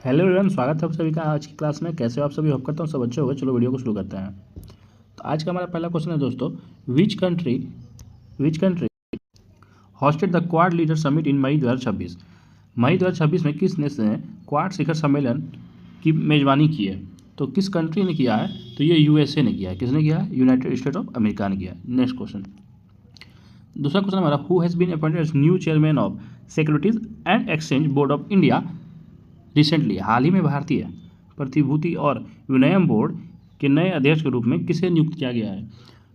Hello everyone, स्वागत है आप सभी का आज की क्लास में। कैसे हो आप सभी? होप करता हूँ सब अच्छे होंगे। चलो वीडियो को शुरू करते हैं। तो आज का हमारा पहला क्वेश्चन है दोस्तों, which country hosted the quad leader summit in May 2026। मई 2026 में किस देश ने क्वाड शिखर सम्मेलन की मेजबानी की है? तो किस कंट्री ने किया है? तो ये यूएसए ने किया है। किसने किया है? यूनाइटेड स्टेट ऑफ अमेरिका ने किया है। नेक्स्ट क्वेश्चन, दूसरा क्वेश्चन हमारा, who has been appointed as new chairman of securities and exchange board of India recently. हाल ही में भारतीय प्रतिभूति और विनिमय बोर्ड के नए अध्यक्ष के रूप में किसे नियुक्त किया गया है?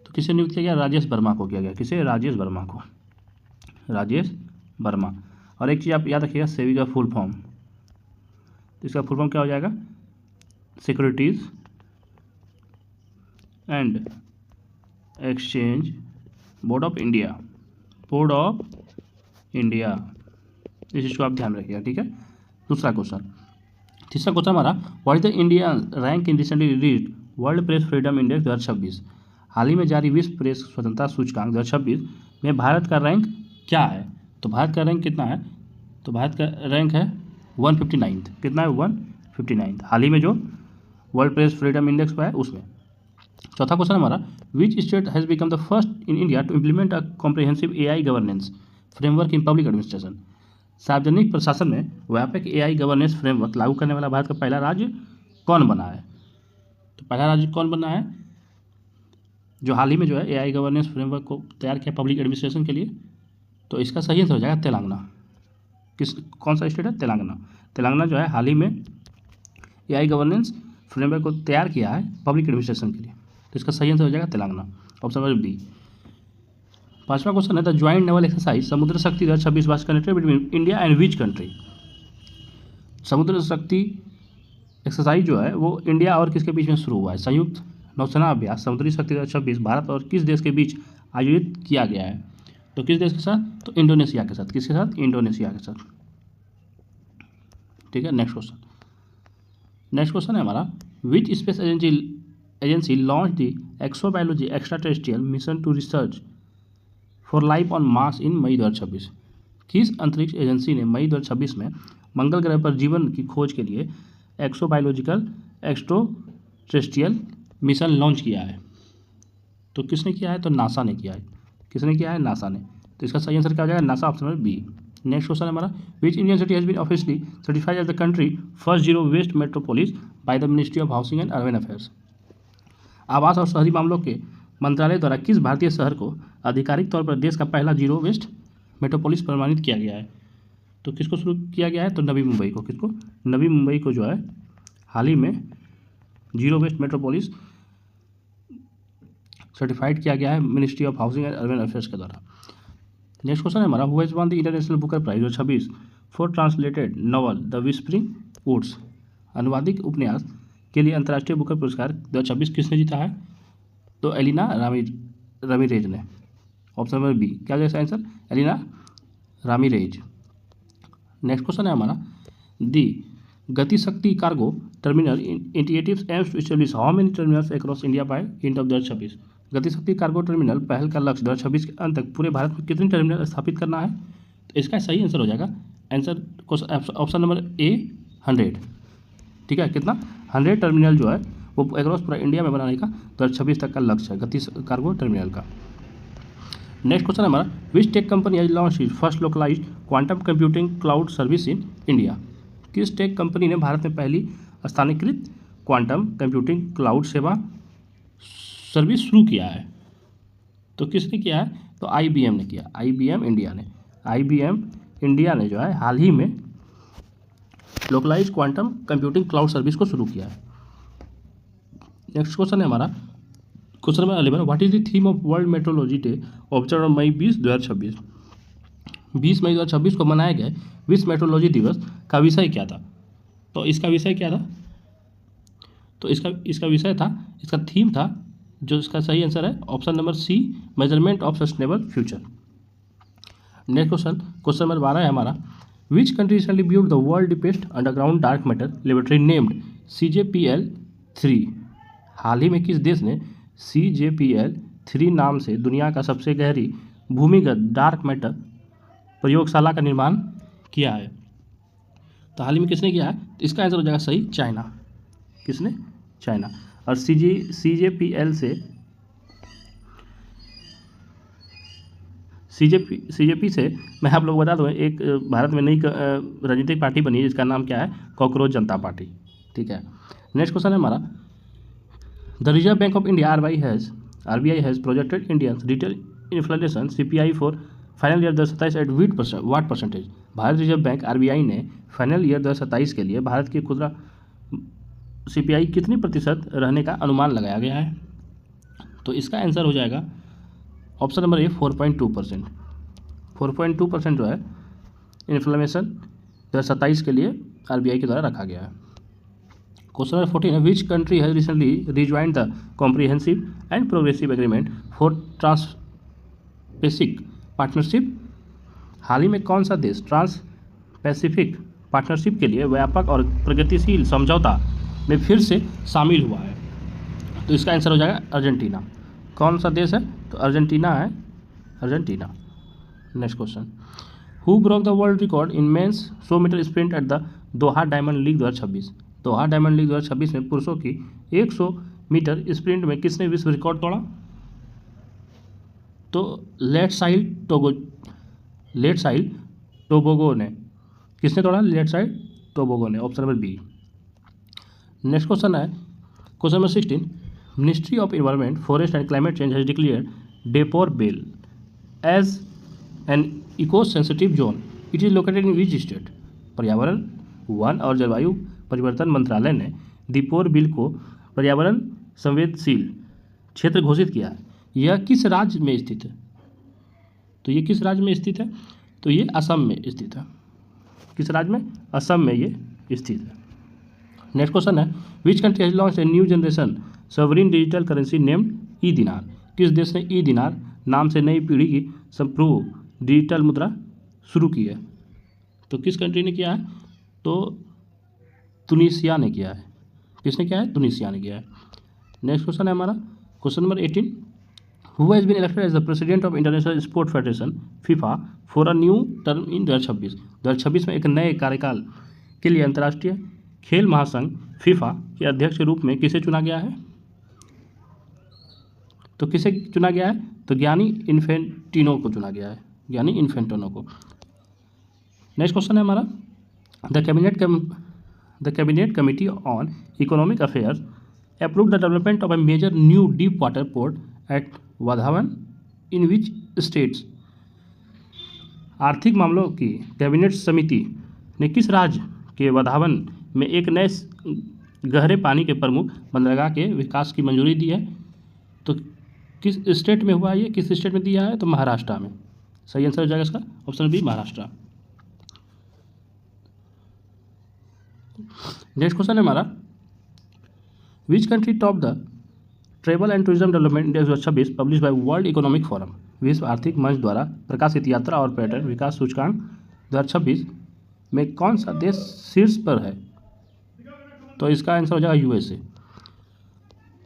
तो किसे नियुक्त किया गया? राजेश वर्मा को किया गया। किसे? राजेश वर्मा को। राजेश वर्मा। और एक चीज़ आप याद रखिएगा, सेबी का फुल फॉर्म, तो इसका फुल फॉर्म क्या हो जाएगा? Securities and exchange board of India. Board of India, इस चीज़ को आप ध्यान रखिएगा, ठीक है। दूसरा क्वेश्चन, तीसरा क्वेश्चन हमारा, what is the India rank in recently released world press freedom index 2026। हाल ही में जारी विश्व प्रेस स्वतंत्रता सूचकांक 2026 में भारत का रैंक क्या है? तो भारत का रैंक कितना है? तो भारत का रैंक है 159। कितना है? 159। हाल ही में जो वर्ल्ड प्रेस फ्रीडम इंडेक्स पर है उसमें। चौथा क्वेश्चन हमारा, which state has become the first in India to implement a comprehensive AI governance framework in public administration. सार्वजनिक प्रशासन में व्यापक AI गवर्नेंस फ्रेमवर्क लागू करने वाला भारत का पहला राज्य कौन बना है? तो पहला राज्य कौन बना है जो हाल ही में जो है AI गवर्नेंस फ्रेमवर्क को तैयार किया पब्लिक एडमिनिस्ट्रेशन के लिए? तो इसका सही आंसर हो जाएगा तेलंगाना। कौन सा स्टेट है? तेलंगाना। तेलंगाना जो है हाल ही में AI गवर्नेंस फ्रेमवर्क को तैयार किया है पब्लिक एडमिनिस्ट्रेशन के लिए, तो इसका सही आंसर हो जाएगा तेलंगाना। Option number B. पांचवा क्वेश्चन है, the joint naval exercise Samudra Shakti 2026 was conducted between India and which country. Samudra Shakti exercise जो है वो इंडिया और किसके बीच में शुरू हुआ है? संयुक्त नौसेना अभ्यास समुद्री शक्ति 2026 भारत और किस देश के बीच आयोजित किया गया है? तो किस देश के साथ? तो इंडोनेशिया के साथ। किसके साथ? इंडोनेशिया के साथ, ठीक है। नेक्स्ट क्वेश्चन है हमारा, which space agency launch the exobiology extra terrestrial mission to research for life on Mars in May 2026। किस अंतरिक्ष एजेंसी ने मई 2026 में मंगल ग्रह पर जीवन की खोज के लिए एक्सोबायोलॉजिकल एक्स्ट्रो टेरेस्ट्रियल मिशन लॉन्च किया है? तो किसने किया है? तो नासा ने किया है। किसने किया है? नासा ने। तो इसका सही आंसर क्या हो जाएगा? NASA. Option number B. Next question है हमारा, which Indian city has been officially certified as the country first zero waste metropolis by the ministry of housing and urban affairs. आवास और शहरी मामलों के मंत्रालय द्वारा किस भारतीय शहर को आधिकारिक तौर पर देश का पहला जीरो वेस्ट मेट्रोपोलिस प्रमाणित किया गया है? तो किसको शुरू किया गया है? तो नवी मुंबई को। किसको? नवी मुंबई को जो है हाल ही में जीरो वेस्ट मेट्रोपोलिस सर्टिफाइड किया गया है ministry of housing and urban affairs के द्वारा। नेक्स्ट क्वेश्चन है हमारा, who has won the international Booker prize 2026 for translated novel the whispering woods. अनुवादिक उपन्यास के लिए अंतर्राष्ट्रीय बुकर पुरस्कार 2026 किसने जीता है? तो एलिना रामीरेज ने। Option number B. क्या जाएगा answer? Elina Ramirez. Next question है हमारा, the Gati Shakti cargo terminal integratives aims to establish how many terminals across India by end of 2026। Gati Shakti cargo terminal पहल का लक्ष्य 2026 के अंत तक पूरे भारत में कितने टर्मिनल स्थापित करना है? तो इसका सही आंसर हो जाएगा आंसर ऑप्शन नंबर ए 100, ठीक है। कितना? 100 टर्मिनल जो है वो अक्रॉस पूरा इंडिया में बनाने का 2026 तक का लक्ष्य है गति कार्गो टर्मिनल का। नेक्स्ट क्वेश्चन है हमारा, which tech company has launch its first localised quantum computing cloud service in India. किस टेक कंपनी ने भारत में पहली स्थानीयकृत क्वांटम कंप्यूटिंग क्लाउड सेवा सर्विस शुरू किया है? तो किसने किया है? तो IBM ने किया। IBM इंडिया ने जो है हाल ही में localised quantum computing cloud service को शुरू किया है। नेक्स्ट क्वेश्चन है हमारा, question number 11, what is the theme of world metrology day observe on May 20 2026। 20 मई 2026 को मनाया गया विश्व मेट्रोलॉजी दिवस का विषय क्या था? तो इसका विषय क्या था? तो इसका विषय था, इसका थीम था, जो इसका सही आंसर है option number C, measurement of sustainable future. Next question number 12 है हमारा, which country recently build the world deepest underground dark matter laboratory named CJPL-3। हाल ही में किस देश ने CJPL-3 नाम से दुनिया का सबसे गहरी भूमिगत डार्क मैटर प्रयोगशाला का निर्माण किया है? तो हाल ही में किसने किया है? तो इसका आंसर हो जाएगा सही चाइना। किसने? चाइना। और सीजेपीएल से सीजेपी से मैं आप लोग को बता दूँ, एक भारत में नई राजनीतिक पार्टी बनी है जिसका नाम क्या है? कॉकरोच जनता पार्टी। ठीक है। नेक्स्ट क्वेश्चन है हमारा, the reserve bank of India RBI has projected Indians retail inflation CPI for final year 2027 at what percentage? Bharat reserve bank RBI ने फाइनल ईयर 2027 के लिए भारत की खुदरा सीपीआई कितनी प्रतिशत रहने का अनुमान लगाया गया है? तो इसका आंसर हो जाएगा ऑप्शन नंबर ए 4.2%। 4.2% जो है इन्फ्लेमेशन 2027 के लिए आरबीआई के द्वारा रखा गया है। क्वेश्चन नंबर 14 है, which country has recently rejoined the comprehensive and progressive agreement for trans Pacific partnership? हाल ही में कौन सा देश ट्रांस पैसिफिक पार्टनरशिप के लिए व्यापक और प्रगतिशील समझौता में फिर से शामिल हुआ है? तो इसका आंसर हो जाएगा अर्जेंटीना। कौन सा देश है? तो अर्जेंटीना है, Argentina. Next question, who broke the world record in men's 100 metre sprint at the Doha Diamond League 2026? Doha Diamond League 2026 में पुरुषों की 100 मीटर स्प्रिंट में किसने विश्व रिकॉर्ड तोड़ा? तो लेटसाइल टोबोगो ने। किसने तोड़ा? लेटसाइल टोबोगो ने, option number B. Next question है question number 16, ministry of environment forest and climate change has declared Deepor Beel as an eco sensitive zone. It is located in which state? पर्यावरण, वन और जलवायु परिवर्तन मंत्रालय ने दीपोर बिल को पर्यावरण संवेदनशील क्षेत्र घोषित किया है। यह किस राज्य में स्थित है? तो ये किस राज्य में स्थित है? तो ये असम में स्थित है। किस राज्य में? असम में ये स्थित है। नेक्स्ट क्वेश्चन है, which country has launched a new generation sovereign digital currency named e dinar? किस देश ने ई दिनार नाम से नई पीढ़ी की संप्रभु डिजिटल मुद्रा शुरू की है? तो किस कंट्री ने किया है? तो तुनिसिया ने किया है। किसने किया है? तुनिसिया ने किया है। नेक्स्ट क्वेश्चन है हमारा question number 18, who has been elected as the president of international sport federation FIFA for a new term in 2026? 2026 में एक नए कार्यकाल के लिए अंतर्राष्ट्रीय खेल महासंघ फीफा के अध्यक्ष के रूप में किसे चुना गया है? तो किसे चुना गया है? तो गियानी इन्फेंटिनो को चुना गया है, गियानी इन्फेंटिनो को। नेक्स्ट क्वेश्चन है हमारा, the cabinet committee on economic affairs approve the development of a major new deep water port at Vadhavan in which states? आर्थिक मामलों की कैबिनेट समिति ने किस राज्य के वाधावन में एक नए गहरे पानी के प्रमुख बंदरगाह के विकास की मंजूरी दी है? तो किस स्टेट में हुआ ये? किस स्टेट में दिया है? तो महाराष्ट्र में। सही आंसर हो जाएगा इसका option B, Maharashtra. Next question है हमारा, which country top the travel and tourism development index 2026 publish by World Economic Forum? विश्व आर्थिक मंच द्वारा प्रकाशित यात्रा और पर्यटन विकास सूचकांक 2026 में कौन सा देश शीर्ष पर है? तो इसका आंसर हो जाएगा यूएसए।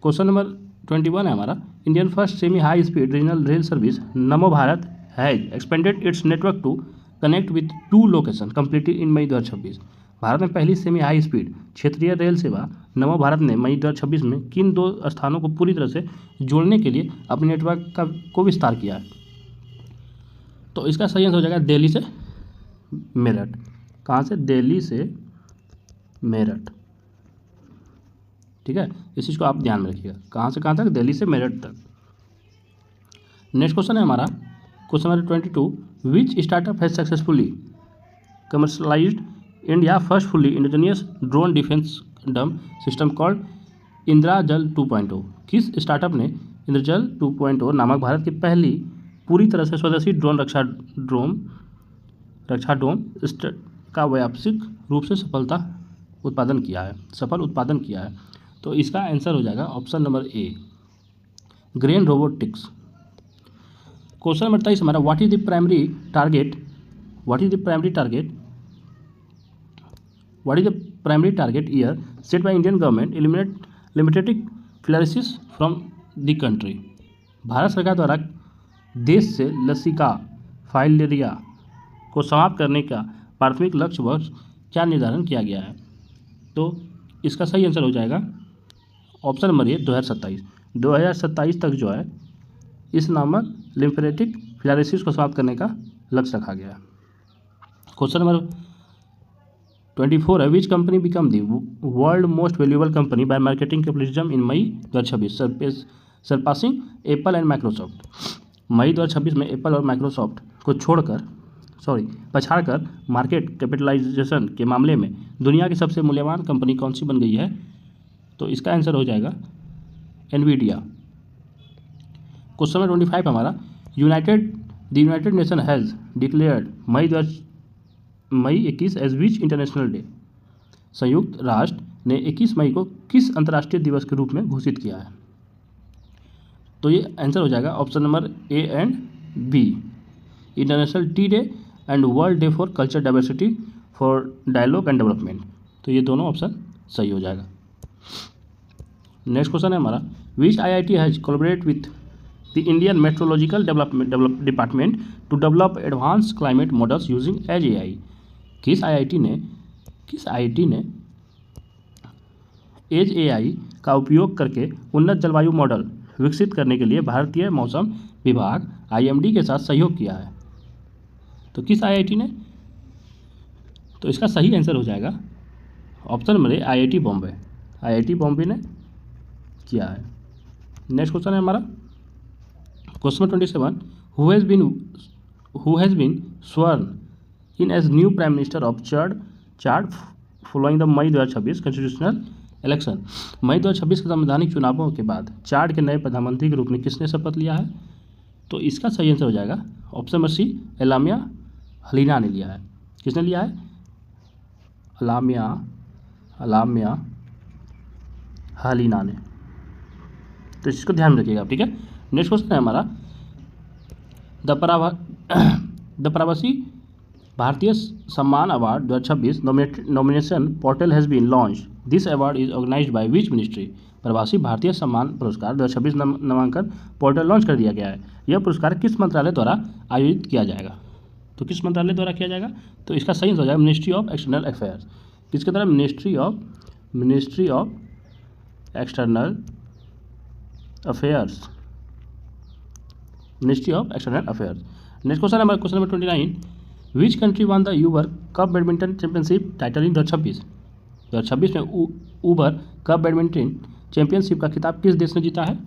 क्वेश्चन नंबर 21 है हमारा, Indian first semi high speed regional rail service Namo Bharat has expanded its network to connect with 2 location completed in May 2026? Bharat में पहली सेमी हाई स्पीड क्षेत्रीय रेल सेवा नमो भारत ने मई 2026 में किन 2 स्थानों को पूरी तरह से जोड़ने के लिए अपने नेटवर्क को विस्तार किया है? तो इसका सही आंसर हो जाएगा दिल्ली से मेरठ। कहाँ से? दिल्ली से मेरठ। ठीक है, इस चीज़ को आप ध्यान में रखिएगा। कहाँ से कहाँ तक? दिल्ली से मेरठ तक। नेक्स्ट क्वेश्चन है हमारा question number 22, which startup has successfully commercialised India first fully indigenous drone defence डम सिस्टम कॉल्ड इंद्रजल 2.0? किस स्टार्टअप ने इंद्रजल 2.0 नामक भारत की पहली पूरी तरह से स्वदेशी ड्रोन रक्षा डोम का व्यावसायिक रूप से सफल उत्पादन किया है? तो इसका आंसर हो जाएगा option number A, grain robotics. Question number 23 हमारा, what is the primary target year set by Indian government limited fluorosis from the country? Bharat सरकार द्वारा देश से लसिका फाइलेरिया को समाप्त करने का प्राथमिक लक्ष्य वर्ष क्या निर्धारण किया गया है? तो इसका सही आंसर हो जाएगा ऑप्शन नंबर ए 2027 तक जो है इस नामक लिम्फेटिक फिलारिसिस को समाप्त करने का लक्ष्य रखा गया है। क्वेश्चन नंबर 24 है, which company become the world most valuable company by marketing capitalism in May 2026 surpassing Apple and Microsoft. मई 2026 में एप्पल और माइक्रोसॉफ्ट को पछाड़कर मार्केट कैपिटलाइजेशन के मामले में दुनिया की सबसे मूल्यवान कंपनी कौन सी बन गई है? तो इसका आंसर हो जाएगा एनवीडिया। क्वेश्चन नंबर 25 हमारा, United Nation has declared May 21 as which international day. संयुक्त राष्ट्र ने 21 मई को किस अंतर्राष्ट्रीय दिवस के रूप में घोषित किया है? तो ये आंसर हो जाएगा option number A and B, international tea day and world day for culture diversity for dialogue and development. तो ये दोनों ऑप्शन सही हो जाएगा। नेक्स्ट क्वेश्चन है हमारा, which IIT has collaborate with the Indian meteorological department to develop advance climate models using edge AI। किस IIT ने एज AI का उपयोग करके उन्नत जलवायु मॉडल विकसित करने के लिए भारतीय मौसम विभाग IMD के साथ सहयोग किया है? तो किस IIT ने? तो इसका सही आंसर हो जाएगा option number A IIT Bombay. IIT Bombay ने किया है। नेक्स्ट क्वेश्चन है हमारा question 27, who has been sworn in as new prime minister of Chad following the May 2026 constitutional election. मई 2026 के संवैधानिक चुनावों के बाद चाड के नए प्रधानमंत्री के रूप में किसने शपथ लिया है? तो इसका सही आंसर हो जाएगा ऑप्शन नंबर सी, अलामिया हलीना ने लिया है। किसने लिया है? अलामिया हलीना ने। तो इसको ध्यान में रखिएगा, ठीक है। नेक्स्ट क्वेश्चन है हमारा, the Pravasi Bharatiya Samman award 2026 nomination portal has been launch. This award is organised by which ministry. Pravasi Bharatiya सम्मान पुरस्कार 2026 नामांकन पोर्टल लॉन्च कर दिया गया है। यह पुरस्कार किस मंत्रालय द्वारा आयोजित किया जाएगा? तो किस मंत्रालय द्वारा किया जाएगा? तो इसका सही हो जाएगा मिनिस्ट्री ऑफ एक्सटर्नल अफेयर्स। किसके द्वारा? Ministry of external affairs. Ministry of external affairs. Next question है question number 29, which country won the Uber cup badminton championship title in 2026 में ऊबर कप बैडमिंटन चैंपियनशिप का खिताब किस देश ने जीता है?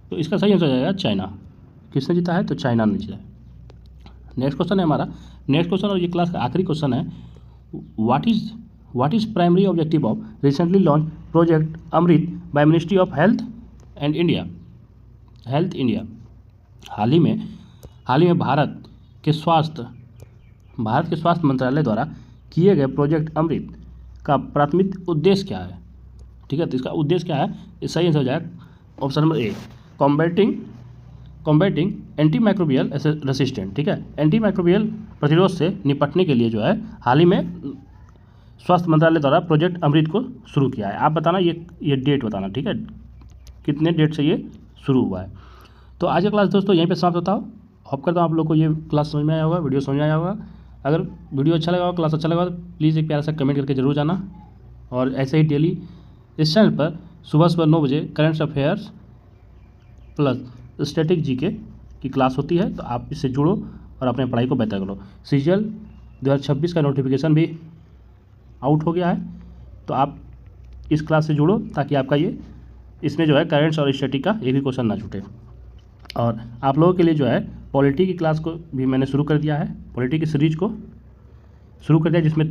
तो इसका सही आंसर हो जाएगा चाइना। किसने जीता है? तो चाइना ने जीता है। नेक्स्ट क्वेश्चन है हमारा, नेक्स्ट क्वेश्चन और ये क्लास का आखिरी क्वेश्चन है, what is primary objective of recently launch project Amrit by ministry of health India. हाल ही में भारत के स्वास्थ्य मंत्रालय द्वारा किए गए प्रोजेक्ट अमृत का प्राथमिक उद्देश्य क्या है? ठीक है, तो इसका उद्देश्य क्या है? इस सही आंसर हो जाएगा ऑप्शन नंबर ए, कॉम्बैटिंग एंटी माइक्रोबियल रेसिस्टेंट। ठीक है, एंटी माइक्रोबियल प्रतिरोध से निपटने के लिए जो है हाल ही में स्वास्थ्य मंत्रालय द्वारा प्रोजेक्ट अमृत को शुरू किया है। आप बताना ये डेट बताना, ठीक है, कितने डेट से ये शुरू हुआ है। तो आज का क्लास दोस्तों यहीं पे समाप्त होता हो। होप करता हूँ आप लोग को ये क्लास समझ में आया होगा, वीडियो समझ में आया होगा। अगर वीडियो अच्छा लगा हो, क्लास अच्छा लगा तो प्लीज़ एक प्यारा सा कमेंट करके जरूर जाना। और ऐसे ही डेली इस चैनल पर सुबह 9 बजे current affairs plus static GK की क्लास होती है, तो आप इससे जुड़ो और अपने पढ़ाई को बेहतर करो। सीजीएल 2026 का नोटिफिकेशन भी आउट हो गया है, तो आप इस क्लास से जुड़ो ताकि आपका ये इसमें जो है करंट्स और स्टैटिक का एक भी क्वेश्चन ना छूटे। और आप लोगों के लिए जो है पॉलिटी की क्लास को भी मैंने शुरू कर दिया है, पॉलिटी की सीरीज को शुरू कर दिया, जिसमें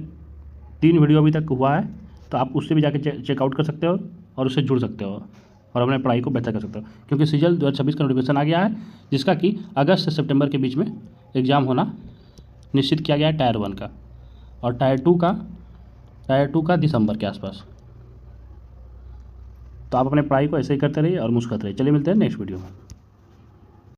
3 वीडियो अभी तक हुआ है, तो आप उससे भी जाके चेकआउट कर सकते हो और उससे जुड़ सकते हो और अपने पढ़ाई को बेहतर कर सकते हो। क्योंकि सीजीएल 2026 का नोटिफिकेशन आ गया है, जिसका कि अगस्त से सितंबर के बीच में एग्ज़ाम होना निश्चित किया गया है टायर 1 का, और टायर टू का दिसंबर के आसपास। तो आप अपने पढ़ाई को ऐसे ही करते रहिए और मुस्कुराते रहिए। चलिए मिलते हैं नेक्स्ट वीडियो में।